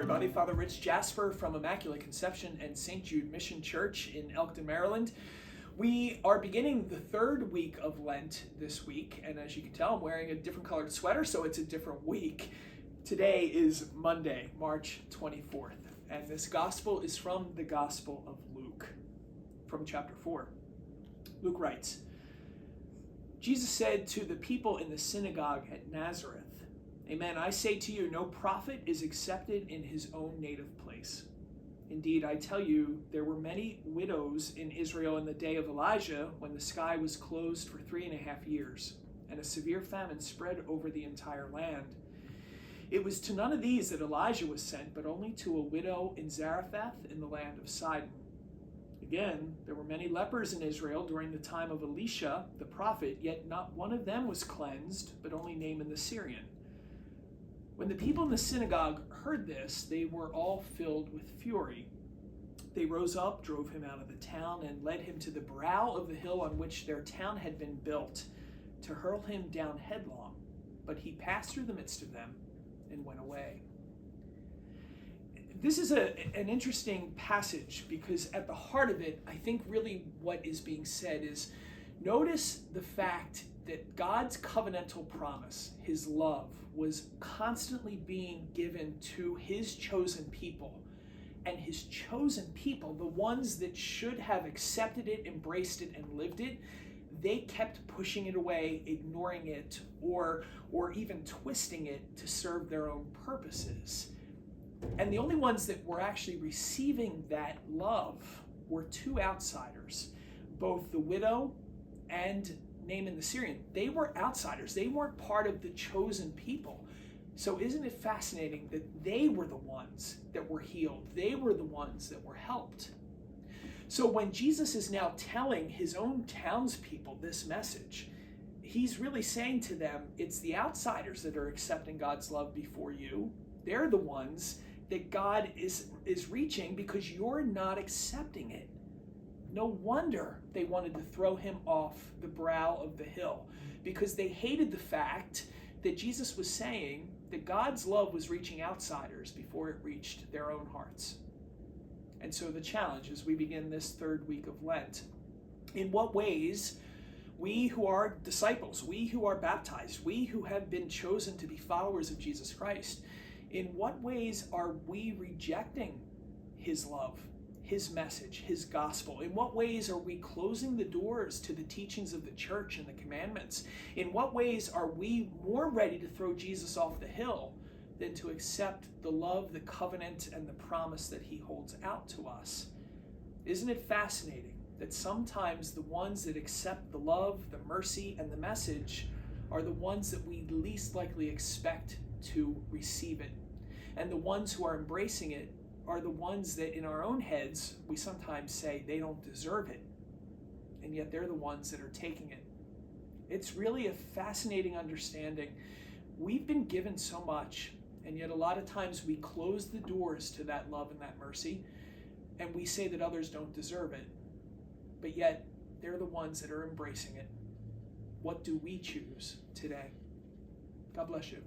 everybody. Father Rich Jasper from Immaculate Conception and St. Jude Mission Church in Elkton, Maryland. We are beginning the third week of Lent this week, and as you can tell, I'm wearing a different colored sweater, so it's a different week. Today is Monday, March 24th, and this gospel is from the Gospel of Luke, from chapter 4. Luke writes, Jesus said to the people in the synagogue at Nazareth, Amen, I say to you, no prophet is accepted in his own native place. Indeed, I tell you, there were many widows in Israel in the day of Elijah when the sky was closed for 3.5 years, and a severe famine spread over the entire land. It was to none of these that Elijah was sent, but only to a widow in Zarephath in the land of Sidon. Again, there were many lepers in Israel during the time of Elisha, the prophet, yet not one of them was cleansed, but only Naaman the Syrian. When the people in the synagogue heard this, they were all filled with fury. They rose up, drove him out of the town, and led him to the brow of the hill on which their town had been built, to hurl him down headlong. But he passed through the midst of them and went away. This is an interesting passage because at the heart of it, I think really what is being said is, notice the fact that God's covenantal promise, his love, was constantly being given to his chosen people. And his chosen people, the ones that should have accepted it, embraced it, and lived it, they kept pushing it away, ignoring it, or even twisting it to serve their own purposes. And the only ones that were actually receiving that love were two outsiders, both the widow and Naaman the Syrian. They were outsiders. They weren't part of the chosen people. So isn't it fascinating that they were the ones that were healed? They were the ones that were helped. So when Jesus is now telling his own townspeople this message, he's really saying to them, it's the outsiders that are accepting God's love before you. They're the ones that God is reaching because you're not accepting it. No wonder they wanted to throw him off the brow of the hill, because they hated the fact that Jesus was saying that God's love was reaching outsiders before it reached their own hearts. And so the challenge as we begin this third week of Lent, in what ways we who are disciples, we who are baptized, we who have been chosen to be followers of Jesus Christ, in what ways are we rejecting his love, his message, his gospel? In what ways are we closing the doors to the teachings of the church and the commandments? In what ways are we more ready to throw Jesus off the hill than to accept the love, the covenant, and the promise that he holds out to us? Isn't it fascinating that sometimes the ones that accept the love, the mercy, and the message are the ones that we least likely expect to receive it? And the ones who are embracing it are the ones that in our own heads, we sometimes say they don't deserve it. And yet they're the ones that are taking it. It's really a fascinating understanding. We've been given so much, and yet a lot of times we close the doors to that love and that mercy, and we say that others don't deserve it. But yet they're the ones that are embracing it. What do we choose today? God bless you.